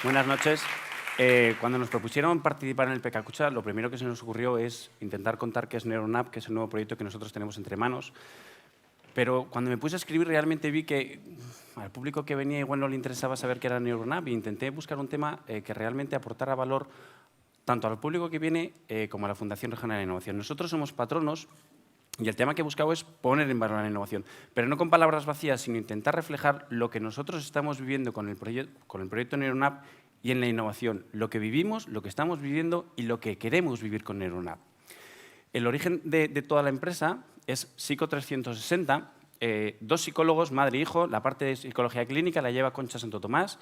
Buenas noches. Cuando nos propusieron participar en el Pecacucha, lo primero que se nos ocurrió es intentar contar qué es NeuronApp, que es el nuevo proyecto que nosotros tenemos entre manos. Pero cuando me puse a escribir realmente vi que al público que venía igual no le interesaba saber qué era NeuronApp e intenté buscar un tema que realmente aportara valor tanto al público que viene como a la Fundación Regional de Innovación. Nosotros somos patronos y el tema que he buscado es poner en valor la innovación, pero no con palabras vacías, sino intentar reflejar lo que nosotros estamos viviendo con el proyecto NeuronApp y en la innovación, lo que vivimos, lo que estamos viviendo y lo que queremos vivir con NeuronApp. El origen de toda la empresa es Psico 360, dos psicólogos, madre e hijo. La parte de psicología clínica la lleva Concha Santo Tomás.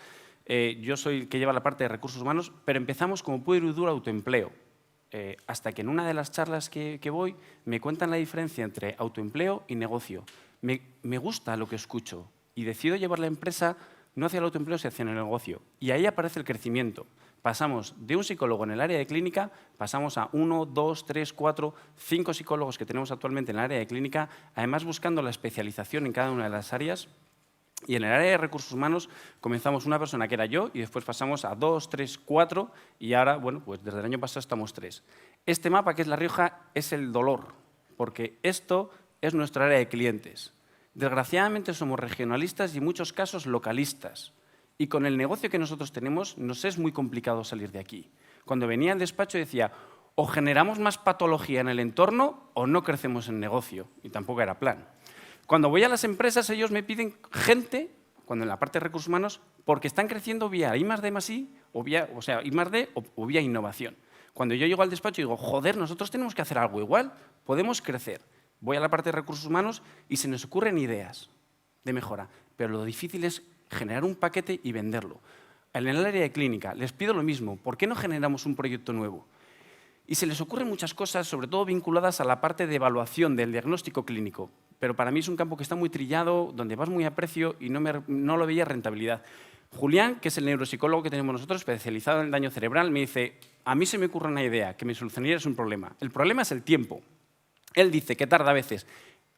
Yo soy el que lleva la parte de recursos humanos, pero empezamos como puro y duro autoempleo. Hasta que en una de las charlas que voy me cuentan la diferencia entre autoempleo y negocio. Me gusta lo que escucho y decido llevar la empresa no hacia el autoempleo, sino hacia el negocio. Y ahí aparece el crecimiento. Pasamos de un psicólogo en el área de clínica, pasamos a 1, 2, 3, 4, 5 psicólogos que tenemos actualmente en el área de clínica, además buscando la especialización en cada una de las áreas. Y en el área de recursos humanos comenzamos una persona que era yo y después pasamos a 2, 3, 4 y ahora, bueno, pues desde el año pasado estamos 3. Este mapa, que es La Rioja, es el dolor, porque esto es nuestra área de clientes. Desgraciadamente somos regionalistas y en muchos casos localistas. Y con el negocio que nosotros tenemos nos es muy complicado salir de aquí. Cuando venía al despacho decía, o generamos más patología en el entorno o no crecemos en negocio. Y tampoco era plan. Cuando voy a las empresas, ellos me piden gente, cuando en la parte de recursos humanos, porque están creciendo vía I+D+I, o sea, I+D o vía innovación. Cuando yo llego al despacho digo, joder, nosotros tenemos que hacer algo igual, podemos crecer. Voy a la parte de recursos humanos y se nos ocurren ideas de mejora, pero lo difícil es generar un paquete y venderlo. En el área de clínica les pido lo mismo, ¿por qué no generamos un proyecto nuevo? Y se les ocurren muchas cosas, sobre todo vinculadas a la parte de evaluación del diagnóstico clínico, pero para mí es un campo que está muy trillado, donde vas muy a precio y no lo veía rentabilidad. Julián, que es el neuropsicólogo que tenemos nosotros, especializado en el daño cerebral, me dice, a mí se me ocurre una idea que me solucionaría un problema. El problema es el tiempo. Él dice que tarda a veces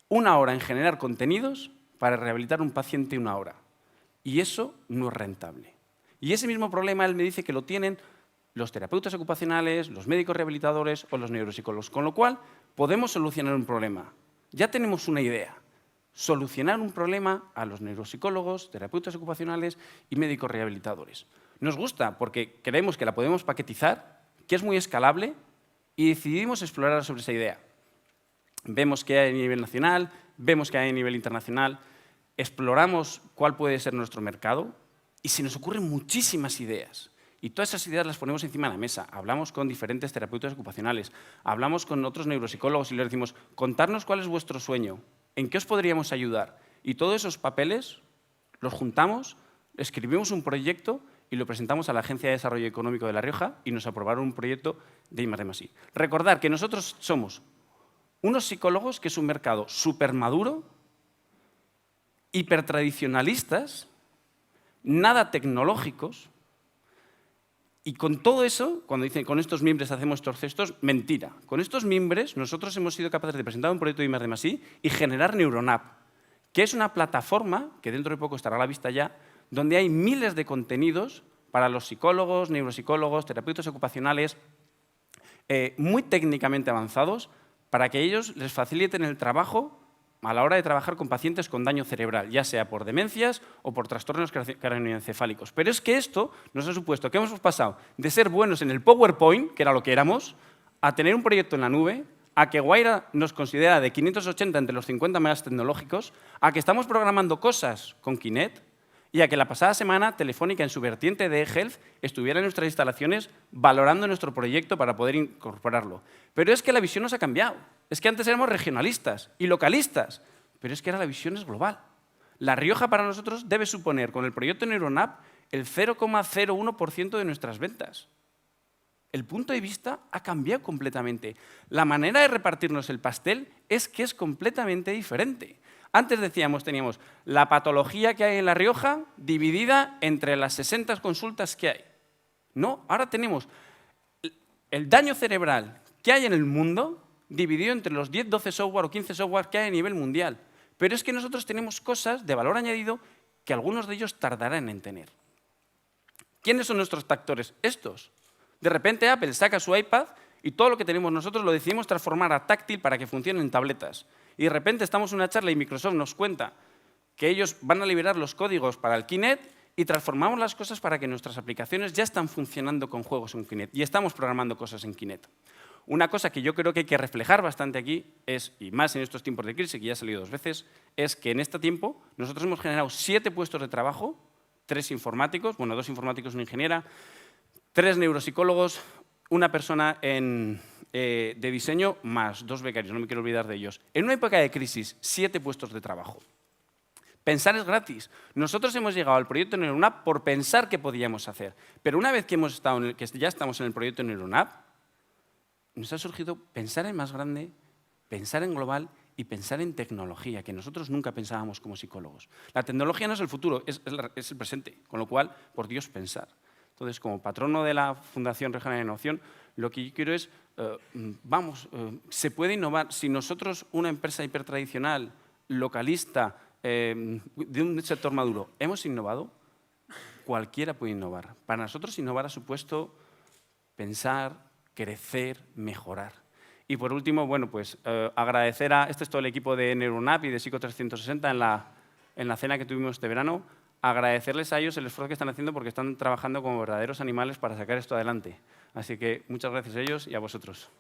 1 hora en generar contenidos para rehabilitar a un paciente 1 hora. Y eso no es rentable. Y ese mismo problema él me dice que lo tienen los terapeutas ocupacionales, los médicos rehabilitadores o los neuropsicólogos. Con lo cual, podemos solucionar un problema. Ya tenemos una idea. Solucionar un problema a los neuropsicólogos, terapeutas ocupacionales y médicos rehabilitadores. Nos gusta porque creemos que la podemos paquetizar, que es muy escalable y decidimos explorar sobre esa idea. Vemos qué hay a nivel nacional, vemos qué hay a nivel internacional, exploramos cuál puede ser nuestro mercado y se nos ocurren muchísimas ideas. Y todas esas ideas las ponemos encima de la mesa. Hablamos con diferentes terapeutas ocupacionales, hablamos con otros neuropsicólogos y les decimos, contadnos cuál es vuestro sueño, en qué os podríamos ayudar. Y todos esos papeles los juntamos, escribimos un proyecto y lo presentamos a la Agencia de Desarrollo Económico de La Rioja y nos aprobaron un proyecto de I+D+I. Recordar que nosotros somos unos psicólogos, que es un mercado súper maduro, hipertradicionalistas, nada tecnológicos, y con todo eso, cuando dicen con estos mimbres hacemos estos cestos, mentira. Con estos mimbres nosotros hemos sido capaces de presentar un proyecto de I+D+I y generar NeuronApp, que es una plataforma, que dentro de poco estará a la vista ya, donde hay miles de contenidos para los psicólogos, neuropsicólogos, terapeutas ocupacionales, muy técnicamente avanzados, para que ellos les faciliten el trabajo a la hora de trabajar con pacientes con daño cerebral, ya sea por demencias o por trastornos craneoencefálicos. Pero es que esto nos ha supuesto que hemos pasado de ser buenos en el PowerPoint, que era lo que éramos, a tener un proyecto en la nube, a que Guaira nos considera de 580 entre los 50 más tecnológicos, a que estamos programando cosas con Kinect y a que la pasada semana Telefónica, en su vertiente de eHealth, estuviera en nuestras instalaciones valorando nuestro proyecto para poder incorporarlo. Pero es que la visión nos ha cambiado. Es que antes éramos regionalistas y localistas, pero es que ahora la visión es global. La Rioja para nosotros debe suponer, con el proyecto NeuronApp, el 0,01% de nuestras ventas. El punto de vista ha cambiado completamente. La manera de repartirnos el pastel es que es completamente diferente. Antes teníamos la patología que hay en La Rioja dividida entre las 60 consultas que hay. No, ahora tenemos el daño cerebral que hay en el mundo dividido entre los 10, 12 software o 15 software que hay a nivel mundial. Pero es que nosotros tenemos cosas de valor añadido que algunos de ellos tardarán en tener. ¿Quiénes son nuestros tractores? Estos. De repente Apple saca su iPad y todo lo que tenemos nosotros lo decidimos transformar a táctil para que funcione en tabletas. Y de repente estamos en una charla y Microsoft nos cuenta que ellos van a liberar los códigos para el Kinect y transformamos las cosas para que nuestras aplicaciones ya están funcionando con juegos en Kinect y estamos programando cosas en Kinect. Una cosa que yo creo que hay que reflejar bastante aquí es, y más en estos tiempos de crisis, que ya ha salido 2 veces, es que en este tiempo nosotros hemos generado 7 puestos de trabajo, 3 informáticos, bueno, 2 informáticos y una ingeniera, 3 neuropsicólogos, una persona de diseño, más 2 becarios, no me quiero olvidar de ellos. En una época de crisis, 7 puestos de trabajo. Pensar es gratis. Nosotros hemos llegado al proyecto NeuronApp por pensar qué podíamos hacer. Pero una vez que ya estamos en el proyecto NeuronApp, nos ha surgido pensar en más grande, pensar en global y pensar en tecnología, que nosotros nunca pensábamos como psicólogos. La tecnología no es el futuro, es el presente, con lo cual, por Dios, pensar. Entonces, como patrono de la Fundación Regional de Innovación, lo que yo quiero es, se puede innovar. Si nosotros, una empresa hipertradicional, localista, de un sector maduro, hemos innovado, cualquiera puede innovar. Para nosotros innovar ha supuesto pensar, crecer, mejorar. Y por último, bueno, pues agradecer este es todo el equipo de NeuronApp y de Psico 360 en la cena que tuvimos este verano, agradecerles a ellos el esfuerzo que están haciendo porque están trabajando como verdaderos animales para sacar esto adelante. Así que muchas gracias a ellos y a vosotros.